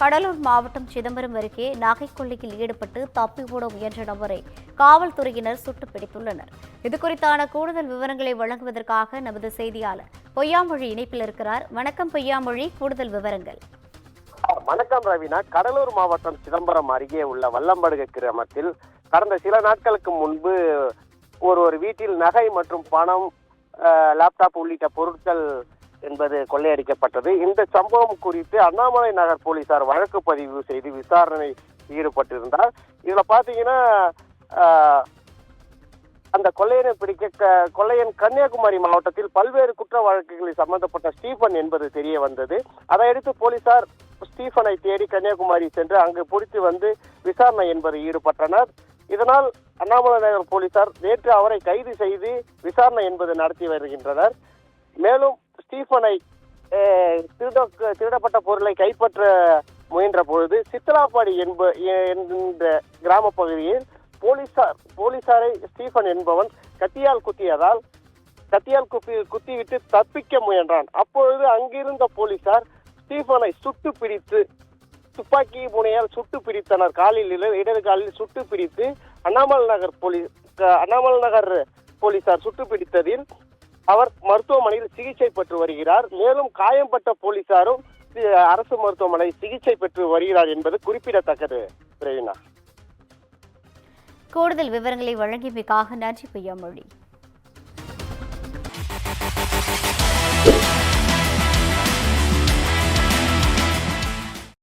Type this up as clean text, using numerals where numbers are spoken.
கடலூர் மாவட்டம் சிதம்பரம் அருகே நகை கொள்ளையில் ஈடுபட்டு தப்பி ஓட முயன்ற நபரை காவல்துறையினர் சுட்டுப் பிடித்துள்ளனர். இதுகுறித்தான கூடுதல் விவரங்களை வழங்குவதற்காக நமது செய்தியாளர் பொய்யாமொழி இணைப்பில் இருக்கிறார். வணக்கம் பொய்யாமொழி, கூடுதல் விவரங்கள். வணக்கம் ரவினா. கடலூர் மாவட்டம் சிதம்பரம் அருகே உள்ள வல்லம்படுகை கிராமத்தில் கடந்த சில நாட்களுக்கு முன்பு ஒரு வீட்டில் நகை மற்றும் பணம், லேப்டாப் உள்ளிட்ட பொருட்கள் என்பது கொள்ளையடிக்கப்பட்டது. இந்த சம்பவம் குறித்து அண்ணாமலை நகர் போலீசார் வழக்கு பதிவு செய்து விசாரணை ஈடுபட்டிருந்தார். இதுல பாத்தீங்கன்னா அந்த கொள்ளையனை பிடிக்க கொள்ளையன் கன்னியாகுமரி மாவட்டத்தில் பல்வேறு குற்ற வழக்குகளில் சம்பந்தப்பட்ட ஸ்டீபன் என்பது தெரிய வந்தது. அதையடுத்து போலீசார் ஸ்டீபனை தேடி கன்னியாகுமரி சென்று அங்கு பிடித்து வந்து விசாரணை என்பது ஈடுபட்டனர். இதனால் அண்ணாமலை நகர் போலீசார் நேற்று அவரை கைது செய்து விசாரணை என்பது நடத்தி வருகின்றனர். மேலும் ஸ்டீபனை திருடப்பட்ட பொருளை கைப்பற்ற முயன்ற பொழுது சித்தலாப்பாடி என்ற கிராம பகுதியில் போலீசாரை ஸ்டீபன் என்பவன் கத்தியால் குத்திவிட்டு தப்பிக்க முயன்றான். அப்பொழுது அங்கிருந்த போலீசார் ஸ்டீபனை சுட்டு பிடித்து துப்பாக்கி முனையால் சுட்டு பிடித்தனர். இடது காலில் சுட்டு பிடித்து அண்ணாமலை நகர் போலீசார் சுட்டு பிடித்ததில் அவர் மருத்துவமனையில் சிகிச்சை பெற்று வருகிறார். மேலும் காயம்பட்ட போலீசாரும் அரசு மருத்துவமனை சிகிச்சை பெற்று வருகிறார் என்பது குறிப்பிடத்தக்கது. பிரவீனா, கூடுதல் விவரங்களை வழங்கியமைக்காக நன்றி பொய்யாமொழி.